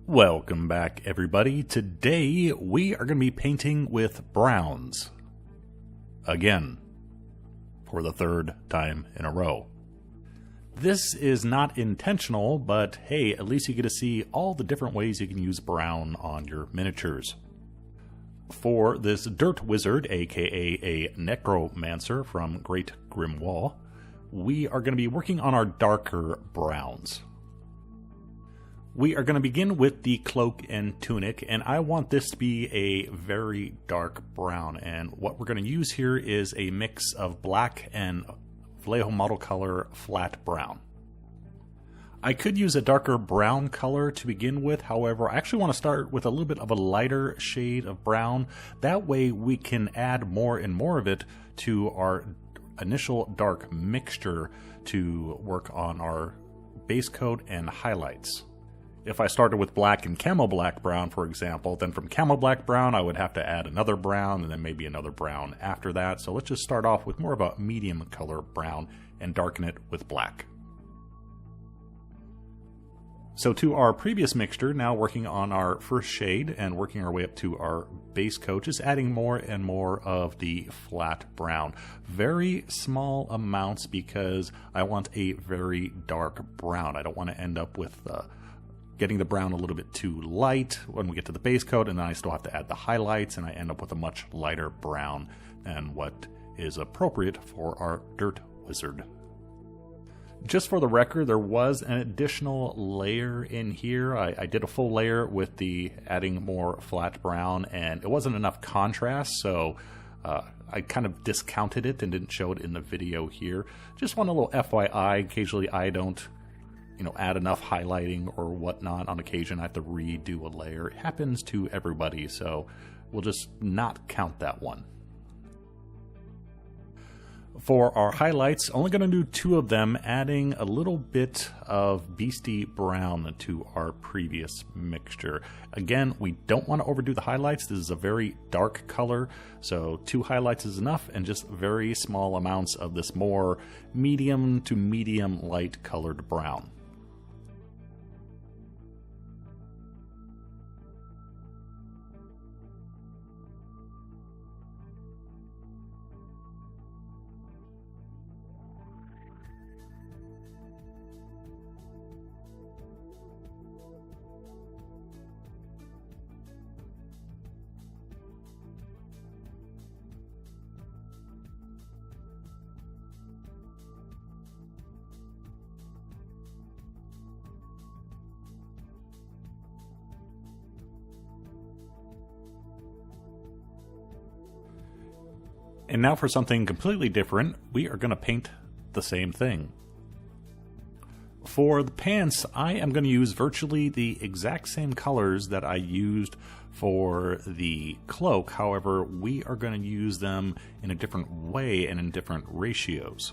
Welcome back, everybody. Today we are going to be painting with browns. Again, for the third time in a row. This is not intentional, but hey, at least you get to see all the different ways you can use brown on your miniatures. For this Dirt Wizard, aka a Necromancer from Great Grimoire, we are going to be working on our darker browns. We are going to begin with the cloak and tunic, and I want this to be a very dark brown, and what we're going to use here is a mix of black and Vallejo Model Color flat brown. I could use a darker brown color to begin with, however, I actually want to start with a little bit of a lighter shade of brown. That way we can add more and more of it to our initial dark mixture to work on our base coat and highlights. If I started with black and camo black brown, for example, then from camo black brown I would have to add another brown and then maybe another brown after that. So let's just start off with more of a medium color brown and darken it with black. So to our previous mixture, now working on our first shade and working our way up to our base coat, just adding more and more of the flat brown. Very small amounts because I want a very dark brown. I don't want to end up with getting the brown a little bit too light when we get to the base coat, and then I still have to add the highlights, and I end up with a much lighter brown than what is appropriate for our Dirt Wizard. Just for the record, there was an additional layer in here. I did a full layer with the adding more flat brown, and it wasn't enough contrast, so I kind of discounted it and didn't show it in the video here. Just want a little FYI, occasionally I don't add enough highlighting or whatnot. On occasion I have to redo a layer. It happens to everybody, so we'll just not count that one. For our highlights, only going to do 2 of them, adding a little bit of Beastie Brown to our previous mixture. Again, we don't want to overdo the highlights. This is a very dark color, so 2 highlights is enough, and just very small amounts of this more medium to medium light colored brown. And now for something completely different, we are going to paint the same thing. For the pants, I am going to use virtually the exact same colors that I used for the cloak. However, we are going to use them in a different way and in different ratios.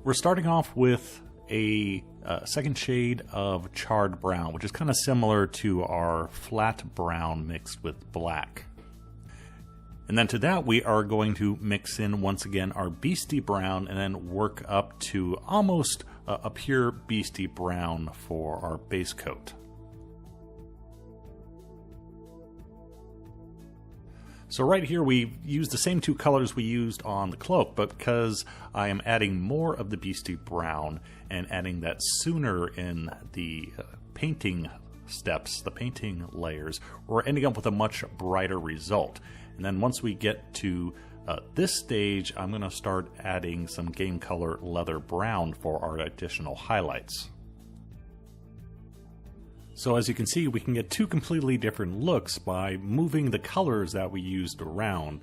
We're starting off with a second shade of charred brown, which is kind of similar to our flat brown mixed with black. And then to that, we are going to mix in once again our Beastie Brown and then work up to almost a pure Beastie Brown for our base coat. So right here we used the same 2 colors we used on the cloak, but because I am adding more of the Beastie Brown and adding that sooner in the painting steps, the painting layers, we're ending up with a much brighter result. And then once we get to this stage, I'm going to start adding some game color leather brown for our additional highlights. So as you can see, we can get 2 completely different looks by moving the colors that we used around.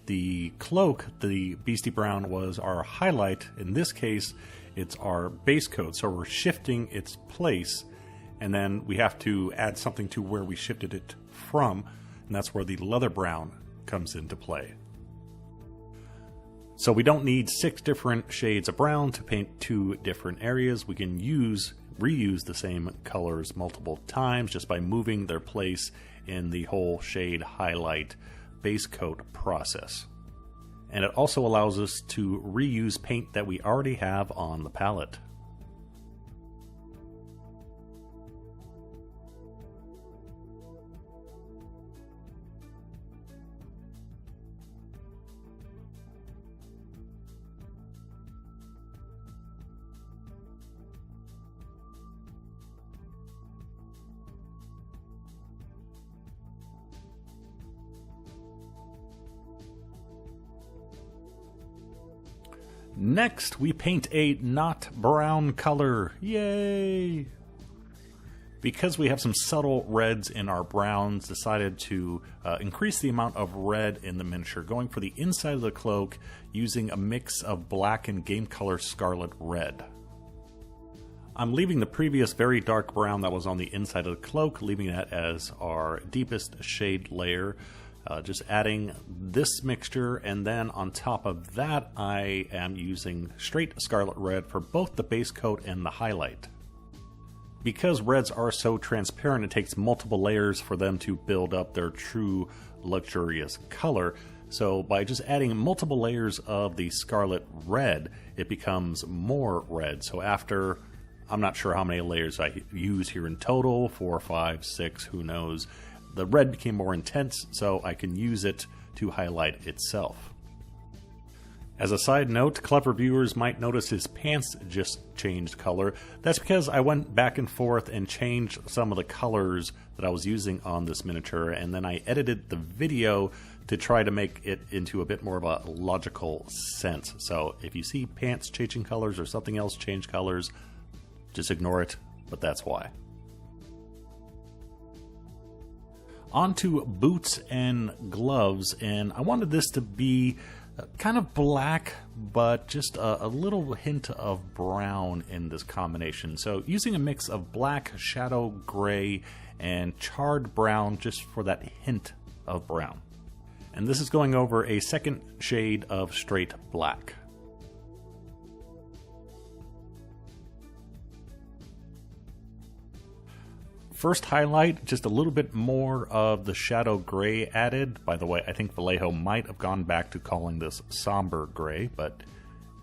The cloak, the Beastie Brown, was our highlight. In this case, it's our base coat, so we're shifting its place, and then we have to add something to where we shifted it from, and that's where the leather brown comes into play. So we don't need 6 different shades of brown to paint 2 different areas. We can reuse the same colors multiple times just by moving their place in the whole shade highlight base coat process. And it also allows us to reuse paint that we already have on the palette. Next, we paint a not brown color. Yay! Because we have some subtle reds in our browns, decided to increase the amount of red in the miniature, going for the inside of the cloak using a mix of black and game color scarlet red. I'm leaving the previous very dark brown that was on the inside of the cloak, leaving that as our deepest shade layer. Just adding this mixture, and then on top of that I am using straight scarlet red for both the base coat and the highlight. Because reds are so transparent, it takes multiple layers for them to build up their true luxurious color. So by just adding multiple layers of the scarlet red, it becomes more red. So after, I'm not sure how many layers I use here in total, 4, 5, 6, who knows. The red became more intense, so I can use it to highlight itself. As a side note, clever viewers might notice his pants just changed color. That's because I went back and forth and changed some of the colors that I was using on this miniature, and then I edited the video to try to make it into a bit more of a logical sense. So if you see pants changing colors or something else change colors, just ignore it, but that's why. Onto boots and gloves, and I wanted this to be kind of black, but just a little hint of brown in this combination. So using a mix of black, shadow gray, and charred brown just for that hint of brown. And this is going over a second shade of straight black. First highlight, just a little bit more of the shadow gray added. By the way, I think Vallejo might have gone back to calling this somber gray, but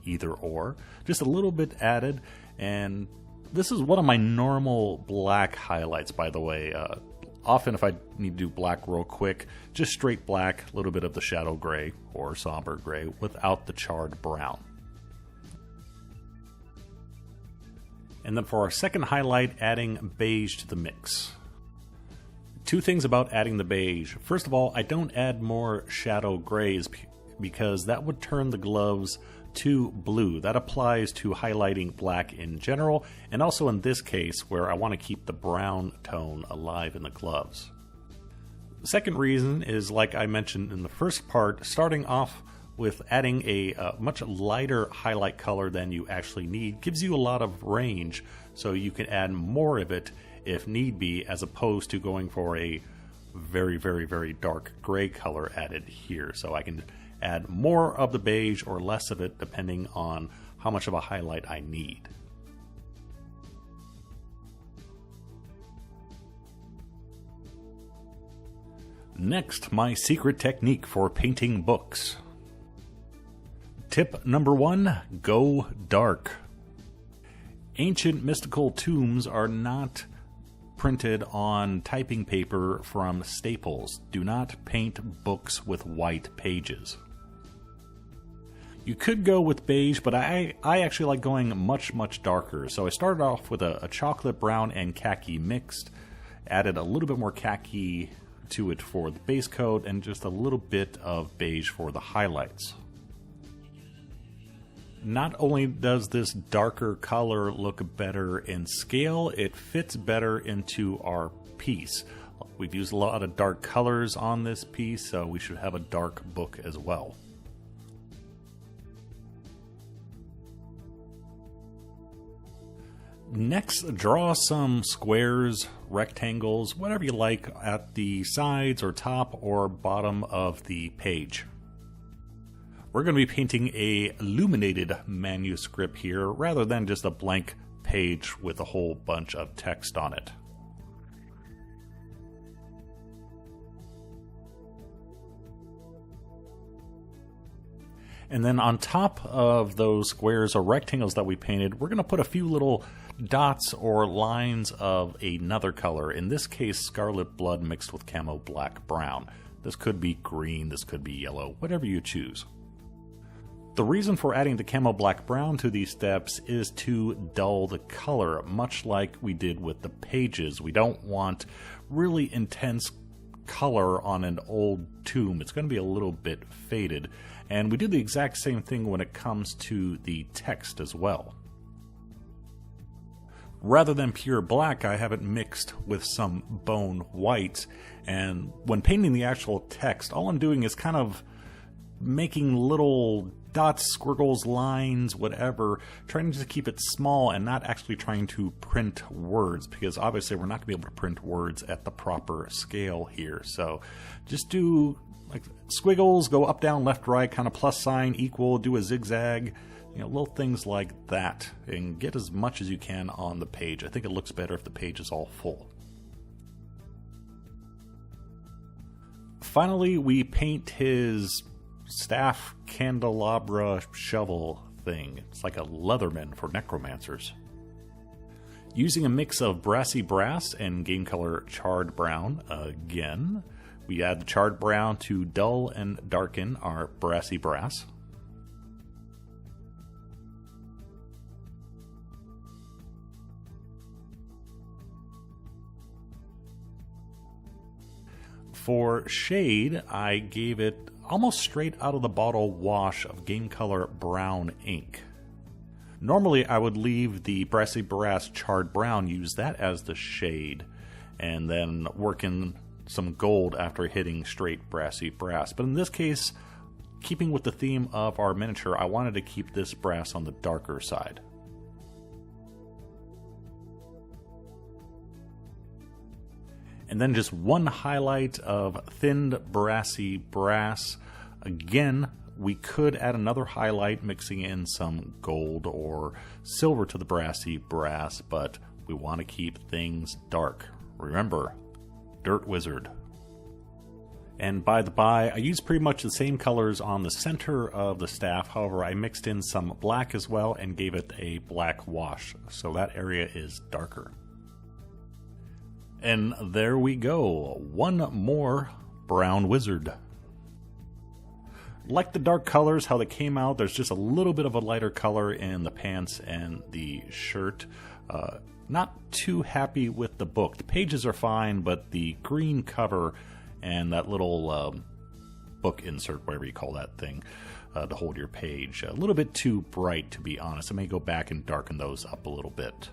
either or. Just a little bit added, and this is one of my normal black highlights, by the way. Often if I need to do black real quick, just straight black, a little bit of the shadow gray or somber gray without the charred brown. And then for our second highlight, adding beige to the mix. Two things about adding the beige. First of all, I don't add more shadow grays because that would turn the gloves to blue. That applies to highlighting black in general, and also in this case where I want to keep the brown tone alive in the gloves. The second reason is, like I mentioned in the first part, starting off with adding a much lighter highlight color than you actually need gives you a lot of range, so you can add more of it if need be, as opposed to going for a very, very, very dark gray color added here. So I can add more of the beige or less of it depending on how much of a highlight I need. Next, my secret technique for painting books. Tip number 1, go dark. Ancient mystical tombs are not printed on typing paper from Staples. Do not paint books with white pages. You could go with beige, but I actually like going much, much darker. So I started off with a chocolate brown and khaki mixed, added a little bit more khaki to it for the base coat, and just a little bit of beige for the highlights. Not only does this darker color look better in scale, it fits better into our piece. We've used a lot of dark colors on this piece, so we should have a dark book as well. Next, draw some squares, rectangles, whatever you like, at the sides or top or bottom of the page. We're going to be painting a illuminated manuscript here rather than just a blank page with a whole bunch of text on it. And then on top of those squares or rectangles that we painted, we're going to put a few little dots or lines of another color. In this case, scarlet blood mixed with camo black brown. This could be green, this could be yellow, whatever you choose. The reason for adding the camo black brown to these steps is to dull the color, much like we did with the pages. We don't want really intense color on an old tomb. It's going to be a little bit faded. And we do the exact same thing when it comes to the text as well. Rather than pure black, I have it mixed with some bone white. And when painting the actual text, all I'm doing is kind of making little dots, squiggles, lines, whatever, trying to keep it small and not actually trying to print words, because obviously we're not going to be able to print words at the proper scale here. So just do like squiggles, go up, down, left, right, kind of plus sign, equal, do a zigzag, little things like that, and get as much as you can on the page. I think it looks better if the page is all full. Finally, we paint his staff candelabra shovel thing. It's like a Leatherman for necromancers. Using a mix of brassy brass and game color charred brown again, we add the charred brown to dull and darken our brassy brass. For shade, I gave it almost straight out of the bottle wash of game color brown ink. Normally I would leave the brassy brass charred brown, use that as the shade, and then work in some gold after hitting straight brassy brass. But in this case, keeping with the theme of our miniature, I wanted to keep this brass on the darker side. And then just one highlight of thinned brassy brass. Again, we could add another highlight mixing in some gold or silver to the brassy brass, but we want to keep things dark. Remember, Dirt Wizard. And by the by, I used pretty much the same colors on the center of the staff. However, I mixed in some black as well and gave it a black wash, so that area is darker. And there we go, one more brown wizard. Like the dark colors, how they came out, there's just a little bit of a lighter color in the pants and the shirt. Not too happy with the book. The pages are fine, but the green cover and that little book insert, whatever you call that thing, to hold your page, a little bit too bright, to be honest. I may go back and darken those up a little bit.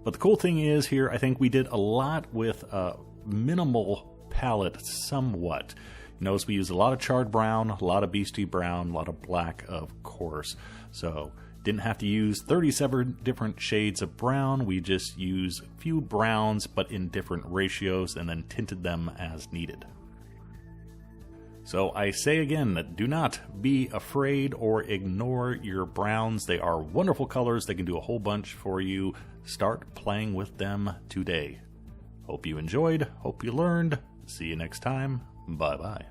But the cool thing is here, I think we did a lot with a minimal palette somewhat. Notice we used a lot of charred brown, a lot of beastie brown, a lot of black, of course. So didn't have to use 37 different shades of brown. We just used a few browns, but in different ratios, and then tinted them as needed. So I say again that do not be afraid or ignore your browns. They are wonderful colors. They can do a whole bunch for you. Start playing with them today. Hope you enjoyed. Hope you learned. See you next time. Bye-bye.